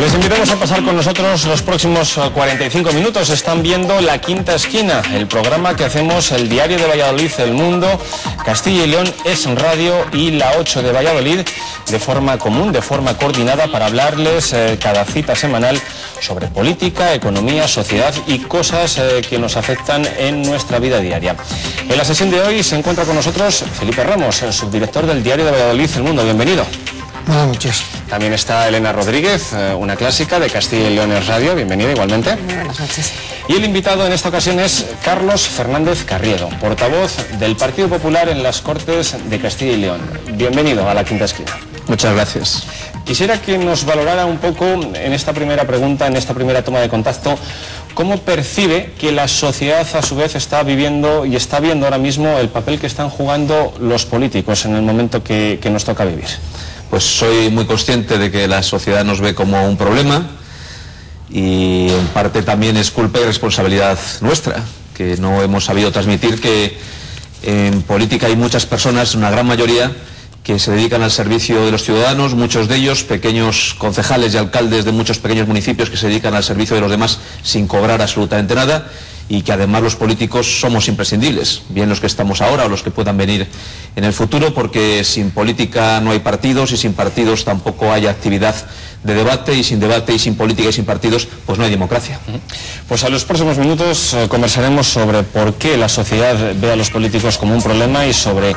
Les invitamos a pasar con nosotros los próximos 45 minutos. Están viendo La Quinta Esquina, el programa que hacemos el Diario de Valladolid, El Mundo, Castilla y León, Es Radio y La 8 de Valladolid, de forma común, de forma coordinada, para hablarles cada cita semanal sobre política, economía, sociedad y cosas que nos afectan en nuestra vida diaria. En la sesión de hoy se encuentra con nosotros Felipe Ramos, el subdirector del Diario de Valladolid, El Mundo. Bienvenido. Buenas noches. También está Elena Rodríguez, una clásica de Castilla y León Es Radio. Bienvenida igualmente. Muy buenas noches. Y el invitado en esta ocasión es Carlos Fernández Carriedo, portavoz del Partido Popular en las Cortes de Castilla y León. Bienvenido a La Quinta Esquina. Muchas gracias. Quisiera que nos valorara un poco en esta primera pregunta, en esta primera toma de contacto, cómo percibe que la sociedad a su vez está viviendo y está viendo ahora mismo el papel que están jugando los políticos en el momento que nos toca vivir. Pues soy muy consciente de que la sociedad nos ve como un problema y en parte también es culpa y responsabilidad nuestra, que no hemos sabido transmitir que en política hay muchas personas, una gran mayoría, que se dedican al servicio de los ciudadanos, muchos de ellos pequeños concejales y alcaldes de muchos pequeños municipios que se dedican al servicio de los demás sin cobrar absolutamente nada, y que además los políticos somos imprescindibles, bien los que estamos ahora o los que puedan venir en el futuro, porque sin política no hay partidos y sin partidos tampoco hay actividad de debate, y sin debate y sin política y sin partidos pues no hay democracia. Pues a los próximos minutos conversaremos sobre por qué la sociedad ve a los políticos como un problema y sobre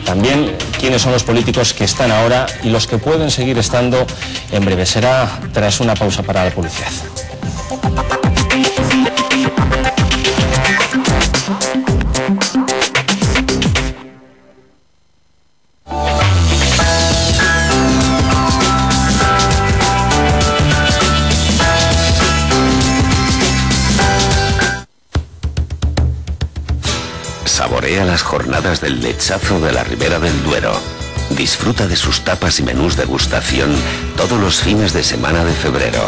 también quiénes son los políticos que están ahora y los que pueden seguir estando en breve. Será tras una pausa para la publicidad. Saborea las jornadas del lechazo de la Ribera del Duero. Disfruta de sus tapas y menús degustación todos los fines de semana de febrero.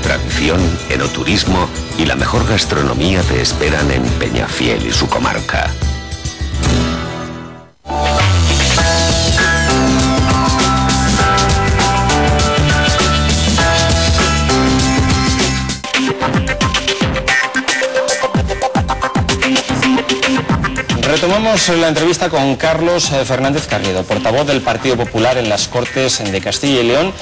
Tradición, enoturismo y la mejor gastronomía te esperan en Peñafiel y su comarca. Retomamos la entrevista con Carlos Fernández Carriedo, portavoz del Partido Popular en las Cortes de Castilla y León,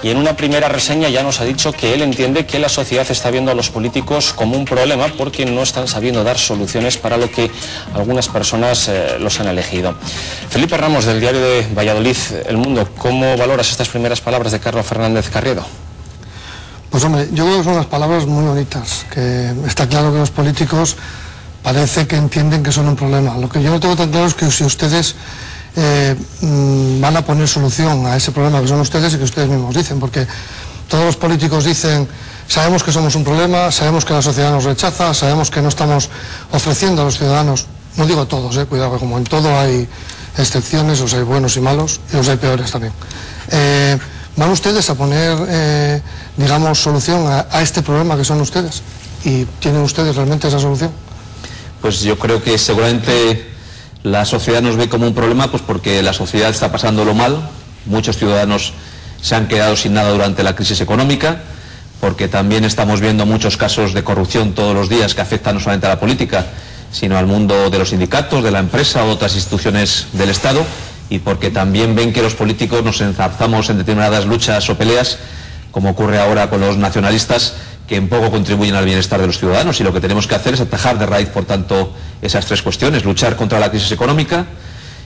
y en una primera reseña ya nos ha dicho que él entiende que la sociedad está viendo a los políticos como un problema porque no están sabiendo dar soluciones para lo que algunas personas los han elegido. Felipe Ramos, del Diario de Valladolid, El Mundo, ¿cómo valoras estas primeras palabras de Carlos Fernández Carriedo? Pues hombre, yo creo que son unas palabras muy bonitas, que está claro que los políticos parece que entienden que son un problema. Lo que yo no tengo tan claro es que si ustedes van a poner solución a ese problema que son ustedes y que ustedes mismos dicen, porque todos los políticos dicen, sabemos que somos un problema, sabemos que la sociedad nos rechaza, sabemos que no estamos ofreciendo a los ciudadanos, no digo todos, cuidado, que como en todo hay excepciones, los hay buenos y malos, y los hay peores también. ¿Van ustedes a poner, digamos, solución a este problema que son ustedes? ¿Y tienen ustedes realmente esa solución? Pues yo creo que seguramente la sociedad nos ve como un problema, pues porque la sociedad está pasándolo mal, muchos ciudadanos se han quedado sin nada durante la crisis económica, porque también estamos viendo muchos casos de corrupción todos los días que afectan no solamente a la política, sino al mundo de los sindicatos, de la empresa o otras instituciones del Estado, y porque también ven que los políticos nos enzarzamos en determinadas luchas o peleas, como ocurre ahora con los nacionalistas, que en poco contribuyen al bienestar de los ciudadanos, y lo que tenemos que hacer es atajar de raíz, por tanto, esas tres cuestiones: luchar contra la crisis económica,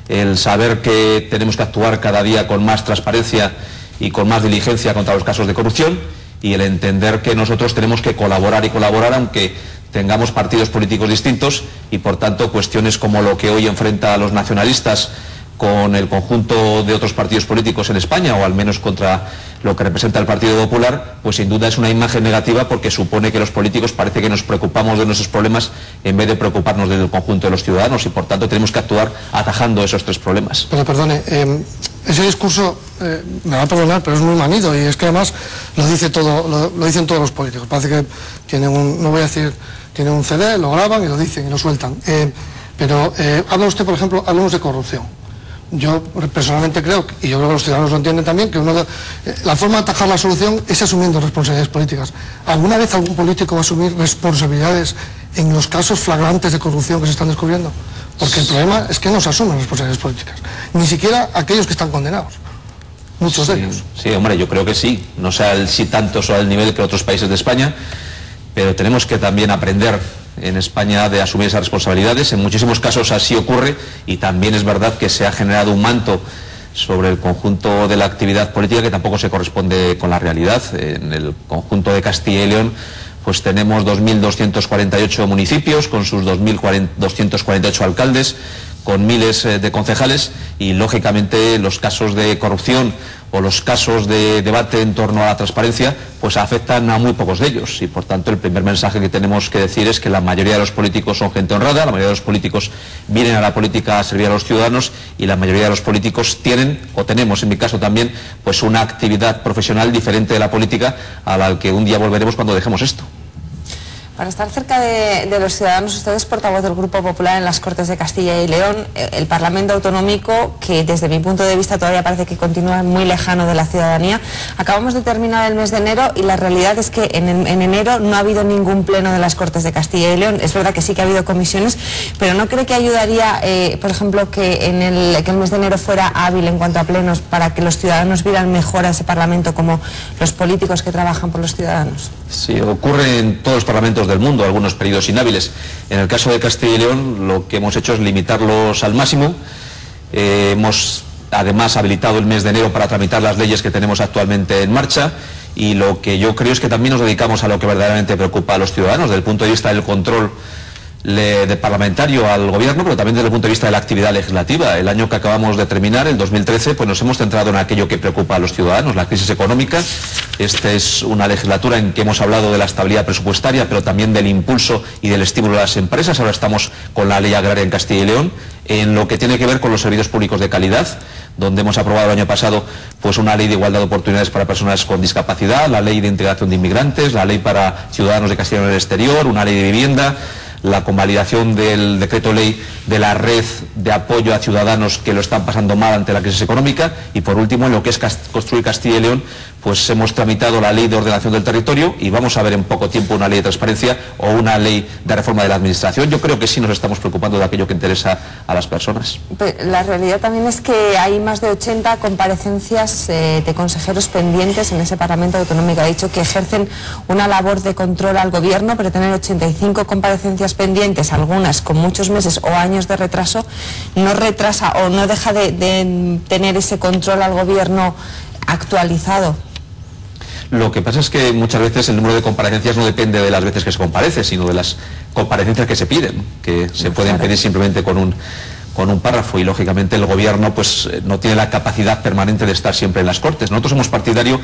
el saber que tenemos que actuar cada día con más transparencia y con más diligencia contra los casos de corrupción, y el entender que nosotros tenemos que colaborar y colaborar aunque tengamos partidos políticos distintos, y por tanto cuestiones como lo que hoy enfrenta a los nacionalistas con el conjunto de otros partidos políticos en España, o al menos contra lo que representa el Partido Popular, pues sin duda es una imagen negativa, porque supone que los políticos parece que nos preocupamos de nuestros problemas en vez de preocuparnos del conjunto de los ciudadanos, y por tanto tenemos que actuar atajando esos tres problemas. Pero perdone, ese discurso, me va a perdonar, pero es muy manido, y es que además lo dicen todos los políticos. Parece que tienen no voy a decir, tienen un CD, lo graban y lo dicen y lo sueltan. Pero habla usted, por ejemplo, hablamos de corrupción. yo personalmente creo, y yo creo que los ciudadanos lo entienden también, que la forma de atajar la solución es asumiendo responsabilidades políticas. ¿Alguna vez algún político va a asumir responsabilidades en los casos flagrantes de corrupción que se están descubriendo? Porque el problema es que no se asumen responsabilidades políticas, ni siquiera aquellos que están condenados, muchos de ellos. Sí, hombre, yo creo que sí, no sea si tantos o al nivel que otros países de España, pero tenemos que también aprender en España de asumir esas responsabilidades. En muchísimos casos así ocurre, y también es verdad que se ha generado un manto sobre el conjunto de la actividad política que tampoco se corresponde con la realidad. En el conjunto de Castilla y León pues tenemos 2.248 municipios con sus 2.248 alcaldes, con miles de concejales, y lógicamente los casos de corrupción o los casos de debate en torno a la transparencia pues afectan a muy pocos de ellos, y por tanto el primer mensaje que tenemos que decir es que la mayoría de los políticos son gente honrada, la mayoría de los políticos vienen a la política a servir a los ciudadanos, y la mayoría de los políticos tienen, o tenemos en mi caso también, pues una actividad profesional diferente de la política a la que un día volveremos cuando dejemos esto. Para estar cerca de los ciudadanos, usted es portavoz del Grupo Popular en las Cortes de Castilla y León, el Parlamento Autonómico, que desde mi punto de vista todavía parece que continúa muy lejano de la ciudadanía. Acabamos de terminar el mes de enero y la realidad es que en enero no ha habido ningún pleno de las Cortes de Castilla y León. Es verdad que sí que ha habido comisiones, pero ¿no cree que ayudaría, por ejemplo, que el mes de enero fuera hábil en cuanto a plenos para que los ciudadanos vieran mejor a ese Parlamento como los políticos que trabajan por los ciudadanos? Sí, ocurre en todos los parlamentos del mundo, algunos periodos inhábiles. En el caso de Castilla y León lo que hemos hecho es limitarlos al máximo. Hemos además habilitado el mes de enero para tramitar las leyes que tenemos actualmente en marcha, y lo que yo creo es que también nos dedicamos a lo que verdaderamente preocupa a los ciudadanos desde el punto de vista del control de parlamentario al gobierno, pero también desde el punto de vista de la actividad legislativa. El año que acabamos de terminar, el 2013, pues nos hemos centrado en aquello que preocupa a los ciudadanos, la crisis económica. Esta es una legislatura en que hemos hablado de la estabilidad presupuestaria, pero también del impulso y del estímulo a las empresas. Ahora estamos con la ley agraria en Castilla y León, en lo que tiene que ver con los servicios públicos de calidad, donde hemos aprobado el año pasado pues una ley de igualdad de oportunidades para personas con discapacidad, la ley de integración de inmigrantes, la ley para ciudadanos de Castilla y León en el exterior, una ley de vivienda, la convalidación del decreto ley de la red de apoyo a ciudadanos que lo están pasando mal ante la crisis económica, y por último en lo que es construir Castilla y León pues hemos tramitado la ley de ordenación del territorio, y vamos a ver en poco tiempo una ley de transparencia o una ley de reforma de la administración. Yo creo que sí nos estamos preocupando de aquello que interesa a las personas. La realidad también es que hay más de 80 comparecencias de consejeros pendientes en ese Parlamento Autonómico. Ha dicho que ejercen una labor de control al gobierno, pero tener 85 comparecencias pendientes, algunas con muchos meses o años de retraso, no retrasa o no deja de tener ese control al gobierno actualizado. Lo que pasa es que muchas veces el número de comparecencias no depende de las veces que se comparece, sino de las comparecencias que se piden, que se pueden pedir simplemente con un párrafo, y lógicamente el gobierno pues no tiene la capacidad permanente de estar siempre en las Cortes. Nosotros somos partidarios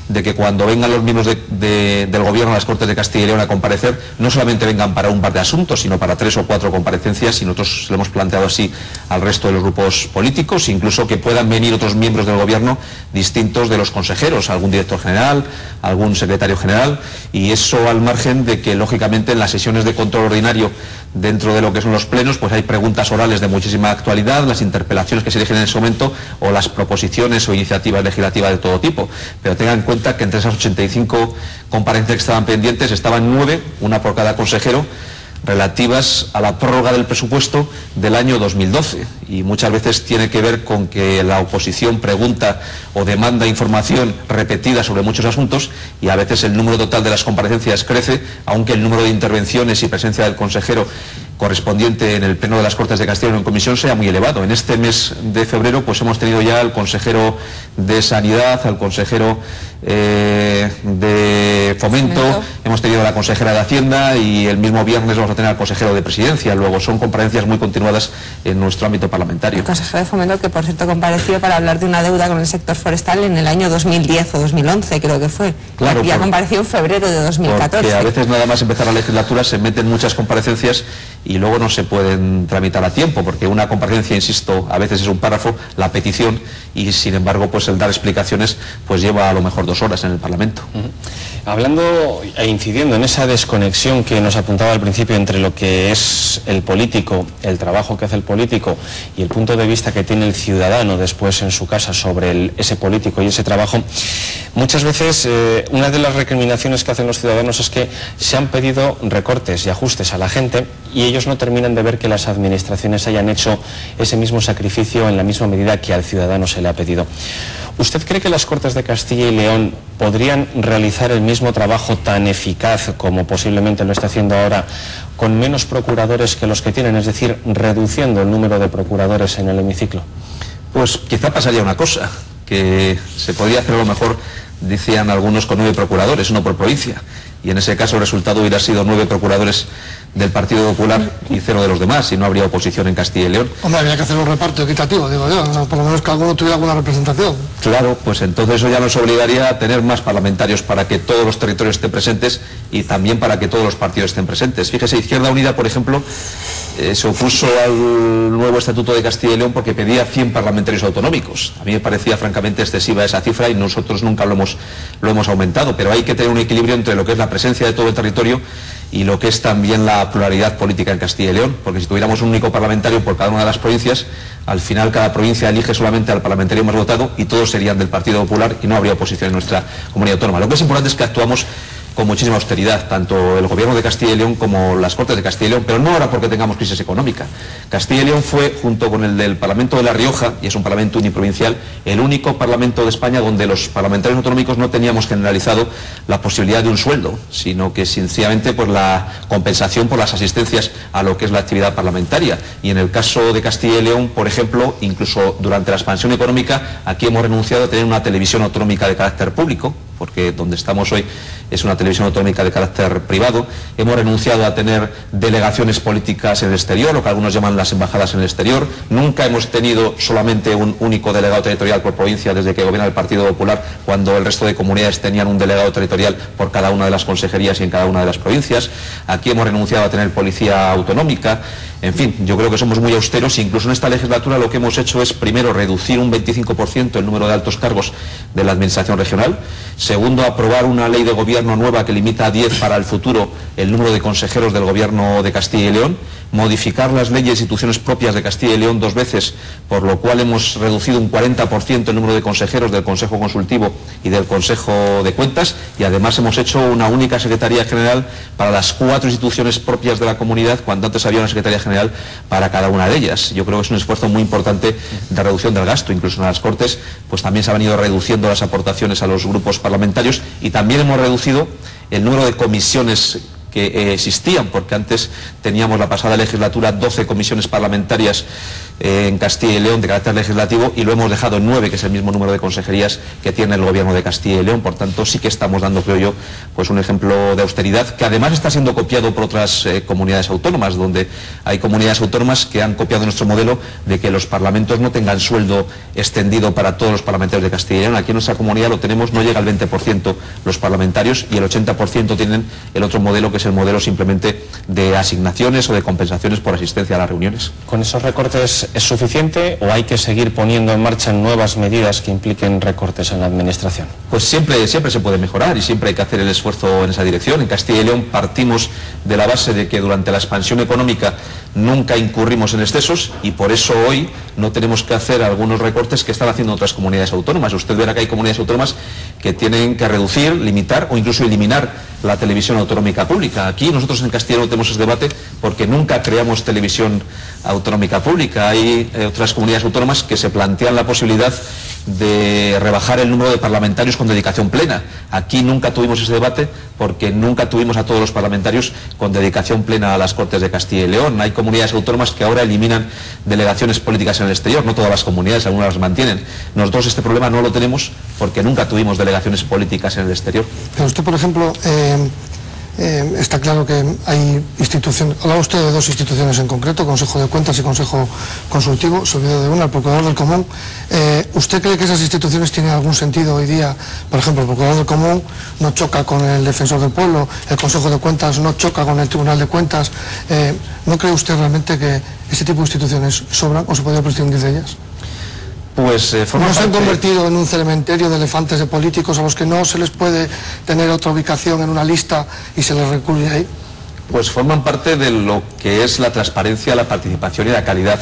de que cuando vengan los miembros del gobierno a las Cortes de Castilla y León a comparecer, no solamente vengan para un par de asuntos, sino para 3 o 4 comparecencias, y nosotros lo hemos planteado así al resto de los grupos políticos, incluso que puedan venir otros miembros del gobierno distintos de los consejeros, algún director general, algún secretario general, y eso al margen de que lógicamente en las sesiones de control ordinario dentro de lo que son los plenos pues hay preguntas orales de muchísima actualidad, las interpelaciones que se eligen en ese momento o las proposiciones o iniciativas legislativas de todo tipo, pero tengan en cuenta que entre esas 85 comparecencias que estaban pendientes estaban 9, una por cada consejero, relativas a la prórroga del presupuesto del año 2012, y muchas veces tiene que ver con que la oposición pregunta o demanda información repetida sobre muchos asuntos, y a veces el número total de las comparecencias crece, aunque el número de intervenciones y presencia del consejero correspondiente en el pleno de las Cortes de Castilla y León en comisión sea muy elevado. En este mes de febrero pues hemos tenido ya al consejero de Sanidad, al consejero de Fomento, hemos tenido a la consejera de Hacienda, y el mismo viernes vamos a tener al consejero de Presidencia. Luego son comparecencias muy continuadas en nuestro ámbito parlamentario. El consejero de Fomento, que por cierto compareció para hablar de una deuda con el sector forestal en el año 2010 o 2011, creo que fue. Claro, ya compareció en febrero de 2014. Porque a veces nada más empezar la legislatura se meten muchas comparecencias y luego no se pueden tramitar a tiempo, porque una comparecencia, insisto, a veces es un párrafo, la petición, y sin embargo pues el dar explicaciones pues lleva a lo mejor 2 horas en el Parlamento. Hablando e incidiendo en esa desconexión que nos apuntaba al principio entre lo que es el político, el trabajo que hace el político y el punto de vista que tiene el ciudadano después en su casa sobre ese político y ese trabajo, muchas veces una de las recriminaciones que hacen los ciudadanos es que se han pedido recortes y ajustes a la gente y ellos no terminan de ver que las administraciones hayan hecho ese mismo sacrificio en la misma medida que al ciudadano se le ha pedido. ¿Usted cree que las Cortes de Castilla y León podrían realizar el mismo trabajo tan eficaz como posiblemente lo está haciendo ahora con menos procuradores que los que tienen, es decir, reduciendo el número de procuradores en el hemiciclo? Pues quizá pasaría una cosa, que se podría hacer a lo mejor, decían algunos, con 9 procuradores, 1 por provincia, y en ese caso el resultado hubiera sido 9 procuradores del Partido Popular y 0 de los demás, y no habría oposición en Castilla y León. Hombre, habría que hacer un reparto equitativo, digo yo, ¿no? Por lo menos que alguno tuviera alguna representación. Claro, pues entonces eso ya nos obligaría a tener más parlamentarios para que todos los territorios estén presentes y también para que todos los partidos estén presentes. Fíjese, Izquierda Unida, por ejemplo, se opuso al nuevo Estatuto de Castilla y León porque pedía 100 parlamentarios autonómicos. A mí me parecía francamente excesiva esa cifra y nosotros nunca lo hemos aumentado, pero hay que tener un equilibrio entre lo que es la presencia de todo el territorio y lo que es también la pluralidad política en Castilla y León, porque si tuviéramos un único parlamentario por cada una de las provincias, al final cada provincia elige solamente al parlamentario más votado y todos serían del Partido Popular y no habría oposición en nuestra comunidad autónoma. Lo que es importante es que actuamos con muchísima austeridad, tanto el Gobierno de Castilla y León como las Cortes de Castilla y León, pero no ahora porque tengamos crisis económica. Castilla y León fue, junto con el del Parlamento de La Rioja, y es un parlamento uniprovincial, el único parlamento de España donde los parlamentarios autonómicos no teníamos generalizado la posibilidad de un sueldo, sino que sencillamente pues la compensación por las asistencias a lo que es la actividad parlamentaria. Y en el caso de Castilla y León, por ejemplo, incluso durante la expansión económica, aquí hemos renunciado a tener una televisión autonómica de carácter público, porque donde estamos hoy es una televisión autonómica de carácter privado. Hemos renunciado a tener delegaciones políticas en el exterior, lo que algunos llaman las embajadas en el exterior. Nunca hemos tenido solamente un único delegado territorial por provincia desde que gobierna el Partido Popular, cuando el resto de comunidades tenían un delegado territorial por cada una de las consejerías y en cada una de las provincias. Aquí hemos renunciado a tener policía autonómica. En fin, yo creo que somos muy austeros. Incluso en esta legislatura lo que hemos hecho es, primero, reducir un 25% el número de altos cargos de la Administración regional. Segundo, aprobar una ley de gobierno nueva que limita a 10 para el futuro el número de consejeros del Gobierno de Castilla y León. Modificar las leyes e instituciones propias de Castilla y León 2 veces, por lo cual hemos reducido un 40% el número de consejeros del Consejo Consultivo y del Consejo de Cuentas, y además hemos hecho una única Secretaría General para las 4 instituciones propias de la comunidad, cuando antes había una Secretaría General para cada una de ellas. Yo creo que es un esfuerzo muy importante de reducción del gasto. Incluso en las Cortes pues también se han ido reduciendo las aportaciones a los grupos parlamentarios, y también hemos reducido el número de comisiones que existían, porque antes teníamos la pasada legislatura 12 comisiones parlamentarias en Castilla y León de carácter legislativo, y lo hemos dejado en 9, que es el mismo número de consejerías que tiene el Gobierno de Castilla y León. Por tanto, sí que estamos dando, creo yo, pues un ejemplo de austeridad que además está siendo copiado por otras comunidades autónomas, donde hay comunidades autónomas que han copiado nuestro modelo de que los parlamentos no tengan sueldo extendido para todos los parlamentarios de Castilla y León. Aquí en nuestra comunidad lo tenemos, no llega al 20% los parlamentarios, y el 80% tienen el otro modelo, que es el modelo simplemente de asignaciones o de compensaciones por asistencia a las reuniones. ¿Con esos recortes es suficiente o hay que seguir poniendo en marcha nuevas medidas que impliquen recortes en la administración? Pues siempre se puede mejorar y siempre hay que hacer el esfuerzo en esa dirección. En Castilla y León partimos de la base de que durante la expansión económica nunca incurrimos en excesos, y por eso hoy no tenemos que hacer algunos recortes que están haciendo otras comunidades autónomas. Usted verá que hay comunidades autónomas que tienen que reducir, limitar o incluso eliminar la televisión autonómica pública. Aquí nosotros en Castilla y León no tenemos ese debate porque nunca creamos televisión autonómica pública. Hay otras comunidades autónomas que se plantean la posibilidad de rebajar el número de parlamentarios con dedicación plena. Aquí nunca tuvimos ese debate porque nunca tuvimos a todos los parlamentarios con dedicación plena a las Cortes de Castilla y León. Hay comunidades autónomas que ahora eliminan delegaciones políticas en el exterior, no todas las comunidades, algunas las mantienen. Nosotros este problema no lo tenemos porque nunca tuvimos delegaciones políticas en el exterior. Pero usted, por ejemplo, Está claro que hay instituciones, hablaba usted de dos instituciones en concreto, Consejo de Cuentas y Consejo Consultivo, se olvidó de una, el Procurador del Común. ¿Usted cree que esas instituciones tienen algún sentido hoy día? Por ejemplo, el Procurador del Común no choca con el Defensor del Pueblo, el Consejo de Cuentas no choca con el Tribunal de Cuentas. ¿No cree usted realmente que este tipo de instituciones sobran o se podría prescindir de ellas? Pues ¿No se han convertido en un cementerio de elefantes de políticos a los que no se les puede tener otra ubicación en una lista y se les recurre ahí? Pues forman parte de lo que es la transparencia, la participación y la calidad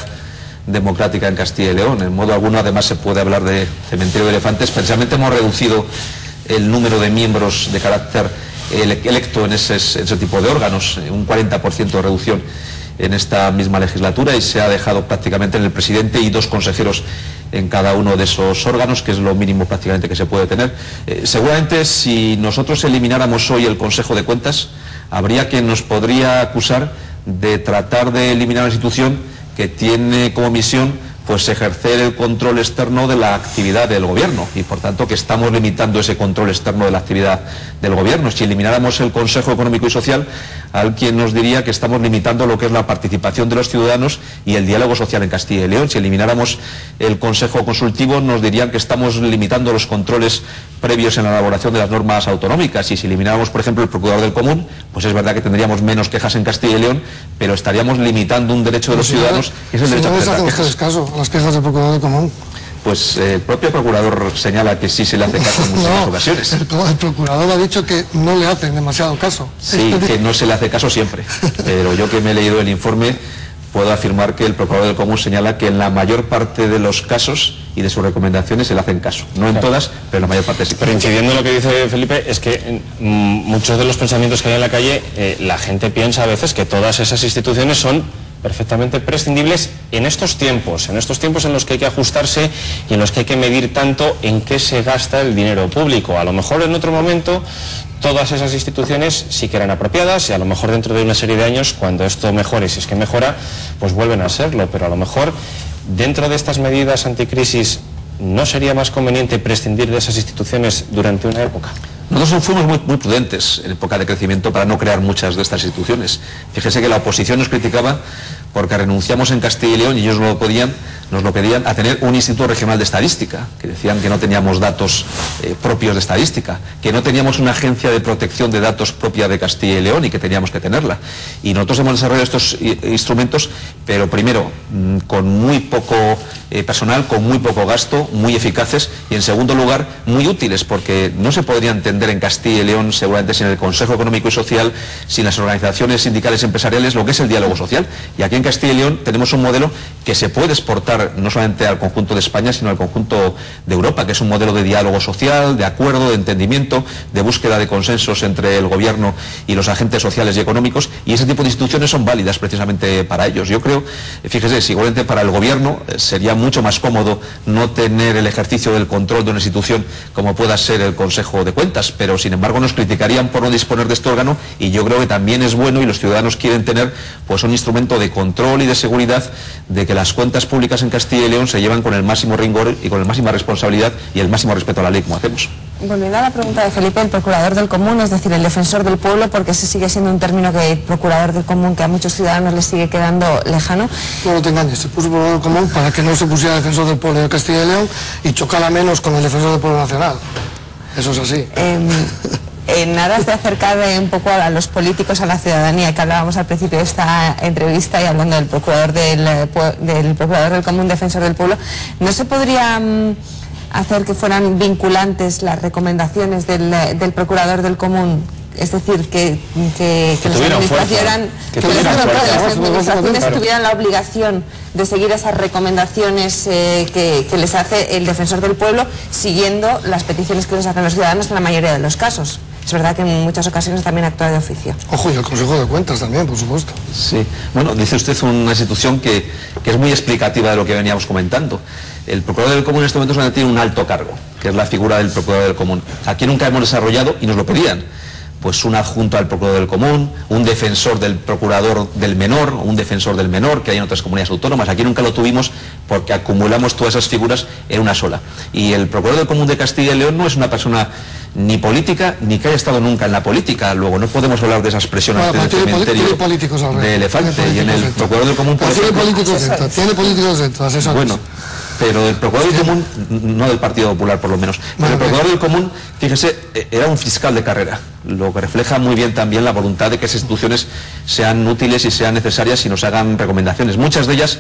democrática en Castilla y León. En modo alguno, además, se puede hablar de cementerio de elefantes. Precisamente hemos reducido el número de miembros de carácter electo en ese tipo de órganos, un 40% de reducción en esta misma legislatura, y se ha dejado prácticamente en el presidente y 2 consejeros en cada uno de esos órganos, que es lo mínimo prácticamente que se puede tener. Seguramente si nosotros elimináramos hoy el Consejo de Cuentas, habría quien nos podría acusar de tratar de eliminar una institución que tiene como misión pues ejercer el control externo de la actividad del gobierno, y por tanto que estamos limitando ese control externo de la actividad del gobierno. Si elimináramos el Consejo Económico y Social, alguien nos diría que estamos limitando lo que es la participación de los ciudadanos y el diálogo social en Castilla y León. Si elimináramos el Consejo Consultivo, nos dirían que estamos limitando los controles previos en la elaboración de las normas autonómicas. Y si elimináramos, por ejemplo, el Procurador del Común, pues es verdad que tendríamos menos quejas en Castilla y León, pero estaríamos limitando un derecho de los ciudadanos, que es el derecho a presentar quejas. Caso a las quejas del Procurador del Común. Pues el propio procurador señala que sí se le hace caso en muchas ocasiones. El procurador ha dicho que no le hacen demasiado caso. Sí, que no se le hace caso siempre. Pero yo, que me he leído el informe, puedo afirmar que el Procurador del Común señala que en la mayor parte de los casos y de sus recomendaciones se le hacen caso. No en todas, pero en la mayor parte sí. Pero incidiendo en lo que dice Felipe, es que muchos de los pensamientos que hay en la calle, la gente piensa a veces que todas esas instituciones son perfectamente prescindibles en estos tiempos en los que hay que ajustarse y en los que hay que medir tanto en qué se gasta el dinero público. A lo mejor en otro momento todas esas instituciones sí que eran apropiadas, y a lo mejor dentro de una serie de años, cuando esto mejore, si es que mejora, pues vuelven a serlo. Pero a lo mejor dentro de estas medidas anticrisis, ¿no sería más conveniente prescindir de esas instituciones durante una época? Nosotros fuimos muy prudentes en época de crecimiento para no crear muchas de estas instituciones. Fíjese que la oposición nos criticaba porque renunciamos en Castilla y León, y ellos nos lo pedían, a tener un Instituto Regional de Estadística, que decían que no teníamos datos propios de estadística, que no teníamos una agencia de protección de datos propia de Castilla y León y que teníamos que tenerla. Y nosotros hemos desarrollado estos instrumentos, pero primero con muy poco personal, con muy poco gasto, muy eficaces, y en segundo lugar muy útiles, porque no se podría entender en Castilla y León seguramente sin el Consejo Económico y Social, sin las organizaciones sindicales y empresariales, lo que es el diálogo social. Y aquí en Castilla y León tenemos un modelo que se puede exportar no solamente al conjunto de España, sino al conjunto de Europa, que es un modelo de diálogo social, de acuerdo, de entendimiento, de búsqueda de consensos entre el gobierno y los agentes sociales y económicos, y ese tipo de instituciones son válidas precisamente para ellos. Yo creo, fíjese, seguramente para el gobierno sería mucho más cómodo no tener el ejercicio del control de una institución como pueda ser el Consejo de Cuentas, pero sin embargo nos criticarían por no disponer de este órgano, y yo creo que también es bueno, y los ciudadanos quieren tener pues un instrumento de control y de seguridad de que las cuentas públicas en Castilla y León se llevan con el máximo rigor y con la máxima responsabilidad y el máximo respeto a la ley, como hacemos. Volviendo a la pregunta de Felipe, el Procurador del Común, es decir, el Defensor del Pueblo, porque ese sigue siendo un término que el Procurador del Común, que a muchos ciudadanos les sigue quedando lejano. No te engañes, se puso Procurador del Común para que no se pusiera Defensor del Pueblo de Castilla y León y chocara menos con el Defensor del Pueblo Nacional. Eso es así. En aras de acercar un poco a los políticos a la ciudadanía, que hablábamos al principio de esta entrevista, y hablando del Procurador del Común, Defensor del Pueblo, ¿no se podría hacer que fueran vinculantes las recomendaciones del Procurador del Común? Es decir, que las administraciones tuvieran la obligación de seguir esas recomendaciones que les hace el Defensor del Pueblo, siguiendo las peticiones que les hacen los ciudadanos en la mayoría de los casos. Es verdad que en muchas ocasiones también actúa de oficio. Ojo, y el Consejo de Cuentas también, por supuesto. Sí, bueno, dice usted una institución que es muy explicativa de lo que veníamos comentando. El Procurador del Común en este momento solamente tiene un alto cargo, que es la figura del Procurador del Común. Aquí nunca hemos desarrollado, y nos lo pedían, pues un adjunto al Procurador del Común, un defensor del Procurador del Menor, un defensor del Menor, que hay en otras comunidades autónomas. Aquí nunca lo tuvimos porque acumulamos todas esas figuras en una sola. Y el Procurador del Común de Castilla y León no es una persona ni política, ni que haya estado nunca en la política. Luego no podemos hablar de esa expresión ante el cementerio de elefante. Y en el Procurador del Común, por ejemplo, tiene políticos dentro, asesores. Bueno, pero el Procurador del Común, no del Partido Popular por lo menos, pero el Procurador del Común, fíjese, era un fiscal de carrera, lo que refleja muy bien también la voluntad de que esas instituciones sean útiles y sean necesarias y nos hagan recomendaciones. Muchas de ellas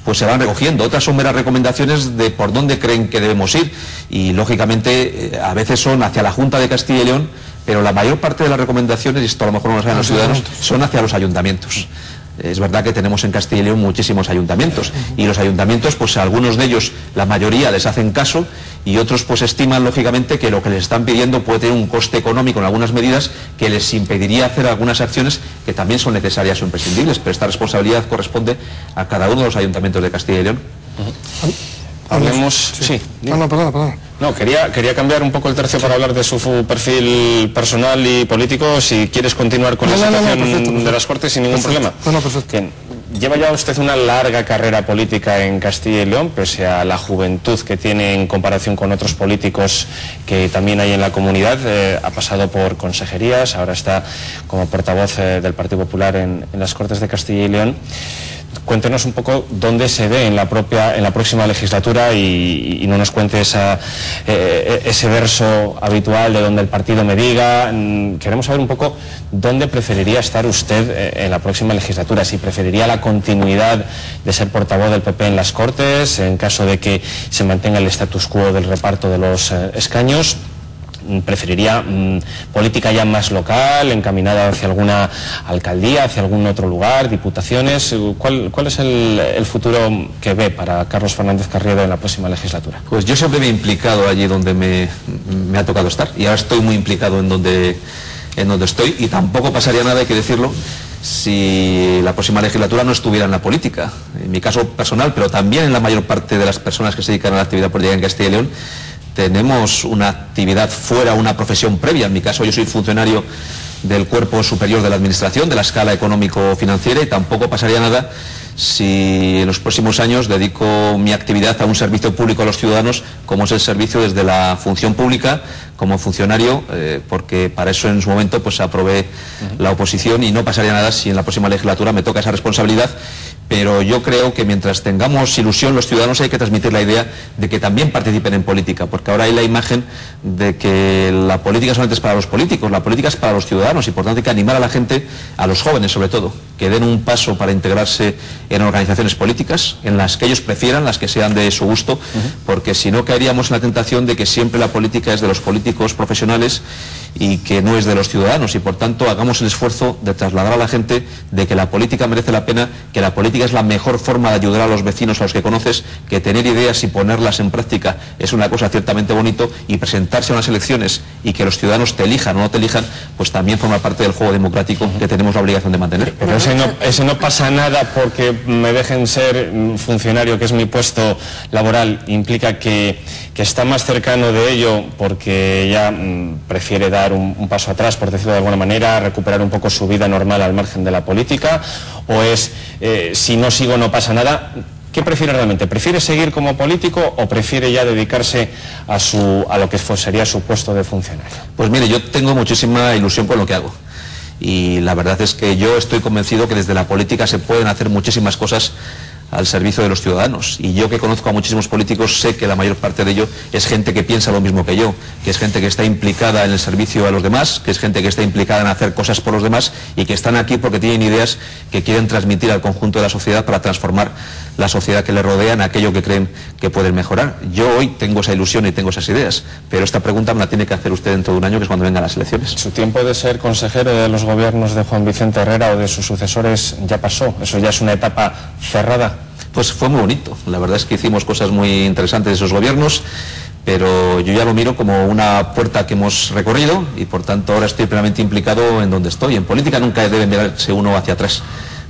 pues se van recogiendo, otras son meras recomendaciones de por dónde creen que debemos ir y lógicamente a veces son hacia la Junta de Castilla y León, pero la mayor parte de las recomendaciones, y esto a lo mejor no lo saben los ciudadanos, son hacia los ayuntamientos. Es verdad que tenemos en Castilla y León muchísimos ayuntamientos y los ayuntamientos, pues algunos de ellos, la mayoría les hacen caso y otros pues estiman lógicamente que lo que les están pidiendo puede tener un coste económico en algunas medidas que les impediría hacer algunas acciones que también son necesarias o imprescindibles, pero esta responsabilidad corresponde a cada uno de los ayuntamientos de Castilla y León. Hablemos... Sí. Perdona. No, quería cambiar un poco el tercio para hablar de su perfil personal y político. Si quieres continuar con la situación perfecto. De las Cortes sin ningún problema. Perfecto. Bien. Lleva ya usted una larga carrera política en Castilla y León, pese a la juventud que tiene en comparación con otros políticos que también hay en la comunidad. Ha pasado por consejerías, ahora está como portavoz del Partido Popular en las Cortes de Castilla y León. Cuéntenos un poco dónde se ve en la próxima legislatura y no nos cuente ese verso habitual de donde el partido me diga. Queremos saber un poco dónde preferiría estar usted en la próxima legislatura, si preferiría la continuidad de ser portavoz del PP en las Cortes, en caso de que se mantenga el status quo del reparto de los escaños. ¿Preferiría política ya más local, encaminada hacia alguna alcaldía, hacia algún otro lugar, diputaciones? ¿Cuál es el futuro que ve para Carlos Fernández Carriedo en la próxima legislatura? Pues yo siempre me he implicado allí donde me ha tocado estar y ahora estoy muy implicado en donde estoy y tampoco pasaría nada, hay que decirlo, si la próxima legislatura no estuviera en la política. En mi caso personal, pero también en la mayor parte de las personas que se dedican a la actividad política en Castilla y León, tenemos una actividad fuera, una profesión previa. En mi caso yo soy funcionario del Cuerpo Superior de la Administración, de la escala económico-financiera, y tampoco pasaría nada si en los próximos años dedico mi actividad a un servicio público a los ciudadanos, como es el servicio desde la función pública, como funcionario, porque para eso en su momento pues aprobé la oposición, y no pasaría nada si en la próxima legislatura me toca esa responsabilidad. Pero yo creo que mientras tengamos ilusión los ciudadanos hay que transmitir la idea de que también participen en política, porque ahora hay la imagen de que la política solamente es para los políticos, la política es para los ciudadanos, y por tanto hay que animar a la gente, a los jóvenes sobre todo, que den un paso para integrarse en organizaciones políticas, en las que ellos prefieran, las que sean de su gusto, porque si no caeríamos en la tentación de que siempre la política es de los políticos profesionales y que no es de los ciudadanos, y por tanto hagamos el esfuerzo de trasladar a la gente de que la política merece la pena, que la política es la mejor forma de ayudar a los vecinos, a los que conoces, que tener ideas y ponerlas en práctica es una cosa ciertamente bonito, y presentarse a unas elecciones y que los ciudadanos te elijan o no te elijan, pues también forma parte del juego democrático que tenemos la obligación de mantener. Pero ese no pasa nada porque me dejen ser funcionario, que es mi puesto laboral, implica que está más cercano de ello porque ya prefiere dar un paso atrás, por decirlo de alguna manera, recuperar un poco su vida normal al margen de la política, o es si no sigo no pasa nada. ¿Qué prefiere realmente? ¿Prefiere seguir como político o prefiere ya dedicarse a lo que sería su puesto de funcionario? Pues mire, yo tengo muchísima ilusión con lo que hago, y la verdad es que yo estoy convencido que desde la política se pueden hacer muchísimas cosas al servicio de los ciudadanos, y yo, que conozco a muchísimos políticos, sé que la mayor parte de ello es gente que piensa lo mismo que yo, que es gente que está implicada en el servicio a los demás, que es gente que está implicada en hacer cosas por los demás, y que están aquí porque tienen ideas que quieren transmitir al conjunto de la sociedad para transformar la sociedad que les rodea en aquello que creen que pueden mejorar. Yo hoy tengo esa ilusión y tengo esas ideas, pero esta pregunta me la tiene que hacer usted dentro de un año, que es cuando vengan las elecciones. Su tiempo de ser consejero de los gobiernos de Juan Vicente Herrera o de sus sucesores ya pasó, eso ya es una etapa cerrada. Pues fue muy bonito, la verdad es que hicimos cosas muy interesantes de esos gobiernos, pero yo ya lo miro como una puerta que hemos recorrido, y por tanto ahora estoy plenamente implicado en donde estoy. En política nunca debe mirarse uno hacia atrás,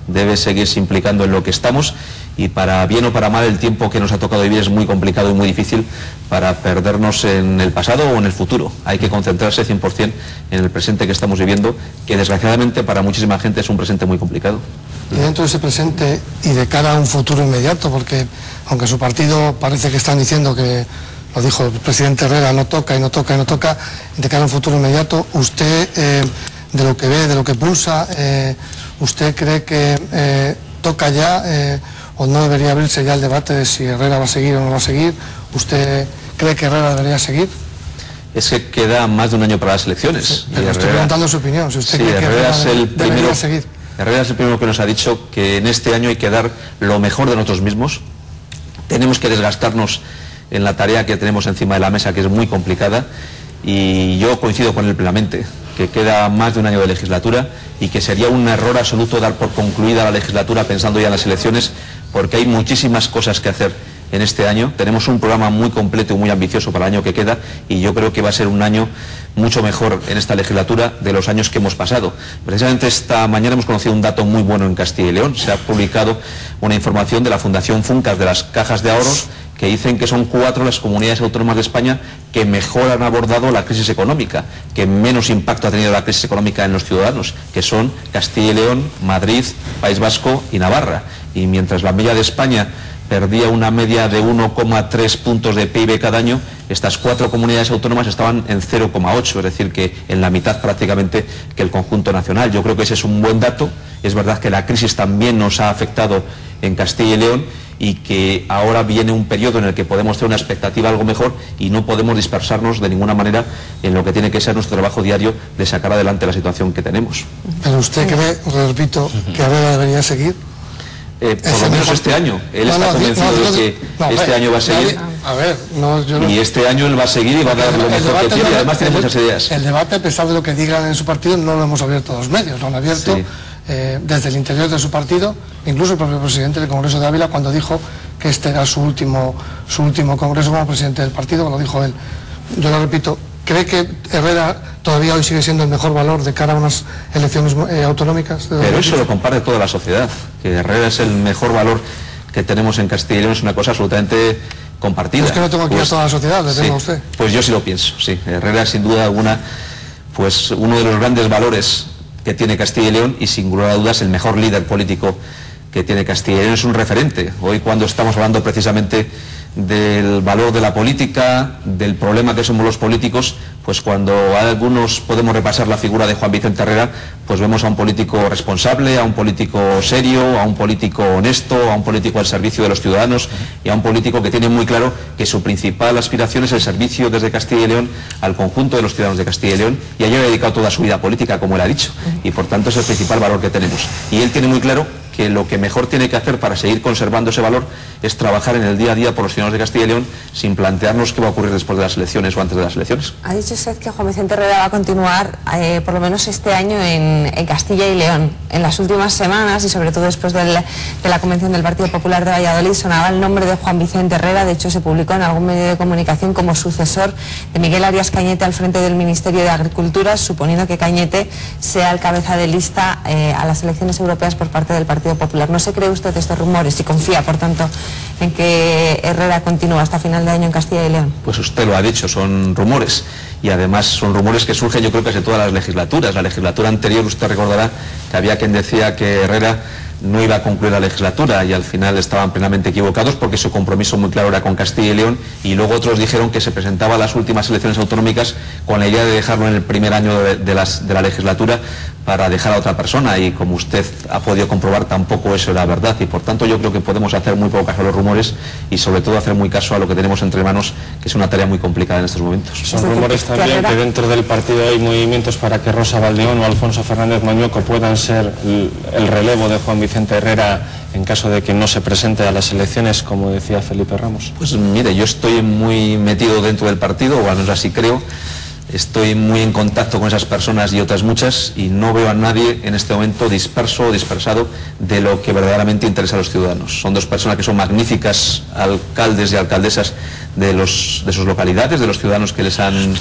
debe seguirse implicando en lo que estamos, y para bien o para mal el tiempo que nos ha tocado vivir es muy complicado y muy difícil para perdernos en el pasado o en el futuro. Hay que concentrarse 100% en el presente que estamos viviendo, que desgraciadamente para muchísima gente es un presente muy complicado. Y dentro de ese presente y de cara a un futuro inmediato, porque aunque su partido parece que están diciendo que lo dijo el presidente Herrera, no toca y no toca y no toca, de cara a un futuro inmediato. Usted, de lo que ve, de lo que pulsa, ¿usted cree que toca ya o no debería abrirse ya el debate de si Herrera va a seguir o no va a seguir? ¿Usted cree que Herrera debería seguir? Es que queda más de un año para las elecciones. Sí, pero estoy preguntando su opinión. Si usted cree que Herrera es el primero, seguir. Herrera es el primero que nos ha dicho que en este año hay que dar lo mejor de nosotros mismos. Tenemos que desgastarnos en la tarea que tenemos encima de la mesa, que es muy complicada, y yo coincido con él plenamente, que queda más de un año de legislatura y que sería un error absoluto dar por concluida la legislatura pensando ya en las elecciones, porque hay muchísimas cosas que hacer en este año. Tenemos un programa muy completo y muy ambicioso para el año que queda, y yo creo que va a ser un año mucho mejor en esta legislatura de los años que hemos pasado. Precisamente esta mañana hemos conocido un dato muy bueno en Castilla y León. Se ha publicado una información de la Fundación Funcas, de las cajas de ahorros, que dicen que son 4 las comunidades autónomas de España que mejor han abordado la crisis económica, que menos impacto ha tenido la crisis económica en los ciudadanos, que son Castilla y León, Madrid, País Vasco y Navarra. Y mientras la media de España perdía una media de 1,3 puntos de PIB cada año, estas 4 comunidades autónomas estaban en 0,8, es decir, que en la mitad prácticamente que el conjunto nacional. Yo creo que ese es un buen dato. Es verdad que la crisis también nos ha afectado en Castilla y León, y que ahora viene un periodo en el que podemos tener una expectativa algo mejor, y no podemos dispersarnos de ninguna manera en lo que tiene que ser nuestro trabajo diario de sacar adelante la situación que tenemos. ¿Pero usted cree, repito, que Herrera debería seguir? Por lo menos este año. Él está convencido de que este año va a seguir. Y este año él va a seguir y va a dar lo mejor que tiene, y además tiene muchas ideas. El debate, a pesar de lo que digan en su partido, no lo hemos abierto a los medios, lo han abierto desde el interior de su partido, incluso el propio presidente del Congreso de Ávila, cuando dijo que este era su último congreso como presidente del partido, lo dijo él. Yo lo repito, ¿cree que Herrera todavía hoy sigue siendo el mejor valor de cara a unas elecciones autonómicas? Pero eso lo comparte toda la sociedad, que Herrera es el mejor valor que tenemos en Castilla y León, es una cosa absolutamente compartida. Es que no tengo aquí a toda la sociedad, le tengo a usted. Pues yo sí lo pienso, sí. Herrera, sin duda alguna, pues uno de los grandes valores que tiene Castilla y León, y sin lugar a dudas el mejor líder político que tiene Castilla y León, es un referente. Hoy, cuando estamos hablando precisamente del valor de la política, del problema que somos los políticos, pues cuando algunos podemos repasar la figura de Juan Vicente Herrera, pues vemos a un político responsable, a un político serio, a un político honesto, a un político al servicio de los ciudadanos, y a un político que tiene muy claro que su principal aspiración es el servicio desde Castilla y León al conjunto de los ciudadanos de Castilla y León, y a ello ha dedicado toda su vida política, como él ha dicho, y por tanto es el principal valor que tenemos. Y él tiene muy claro que lo que mejor tiene que hacer para seguir conservando ese valor es trabajar en el día a día por los ciudadanos de Castilla y León, sin plantearnos qué va a ocurrir después de las elecciones o antes de las elecciones. Ha dicho usted que Juan Vicente Herrera va a continuar por lo menos este año en Castilla y León. En las últimas semanas, y sobre todo después de la convención del Partido Popular de Valladolid, sonaba el nombre de Juan Vicente Herrera. De hecho, se publicó en algún medio de comunicación como sucesor de Miguel Arias Cañete al frente del Ministerio de Agricultura, suponiendo que Cañete sea el cabeza de lista a las elecciones europeas por parte del Partido Popular. ¿No se cree usted estos rumores y confía, por tanto, en que Herrera continúa hasta final de año en Castilla y León? Pues usted lo ha dicho, son rumores, y además son rumores que surgen, yo creo, que de todas las legislaturas. La legislatura anterior, usted recordará que había quien decía que Herrera no iba a concluir la legislatura, y al final estaban plenamente equivocados, porque su compromiso muy claro era con Castilla y León, y luego otros dijeron que se presentaba a las últimas elecciones autonómicas con la idea de dejarlo en el primer año de la legislatura para dejar a otra persona, y como usted ha podido comprobar, tampoco eso era verdad, y por tanto yo creo que podemos hacer muy poco caso a los rumores, y sobre todo hacer muy caso a lo que tenemos entre manos, que es una tarea muy complicada en estos momentos. Son rumores también que dentro del partido hay movimientos para que Rosa Valdeón o Alfonso Fernández Mañueco puedan ser el relevo de Juan Vicente Herrera en caso de que no se presente a las elecciones, como decía Felipe Ramos. Pues mire, yo estoy muy metido dentro del partido, o al menos así creo. Estoy muy en contacto con esas personas y otras muchas, y no veo a nadie en este momento disperso o dispersado de lo que verdaderamente interesa a los ciudadanos. Son dos personas que son magníficas alcaldes y alcaldesas de sus localidades, de los ciudadanos que les han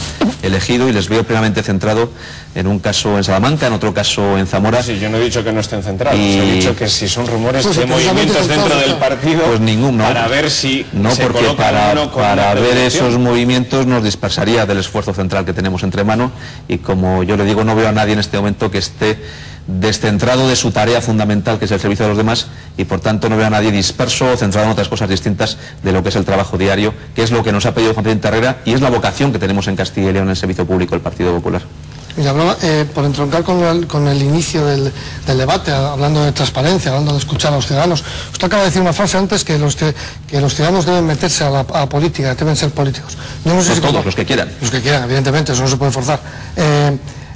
elegido, y les veo plenamente centrado en un caso en Salamanca, en otro caso en Zamora. Sí, yo no he dicho que no estén centrados, he dicho que si son rumores de movimientos dentro del partido, pues ninguno, para ver si no, se porque para ver esos movimientos nos dispersaría del esfuerzo central que tenemos entre manos, y como yo le digo, no veo a nadie en este momento que esté descentrado de su tarea fundamental, que es el servicio de los demás, y por tanto no veo a nadie disperso o centrado en otras cosas distintas de lo que es el trabajo diario, que es lo que nos ha pedido Juan Vicente Herrera y es la vocación que tenemos en Castilla y León en el servicio público del Partido Popular. Y hablaba, por entroncar con el inicio del debate, hablando de transparencia, hablando de escuchar a los ciudadanos, usted acaba de decir una frase antes, que los ciudadanos deben meterse a la política, deben ser políticos. Yo no sé si todos, los que quieran. Los que quieran, evidentemente, eso no se puede forzar.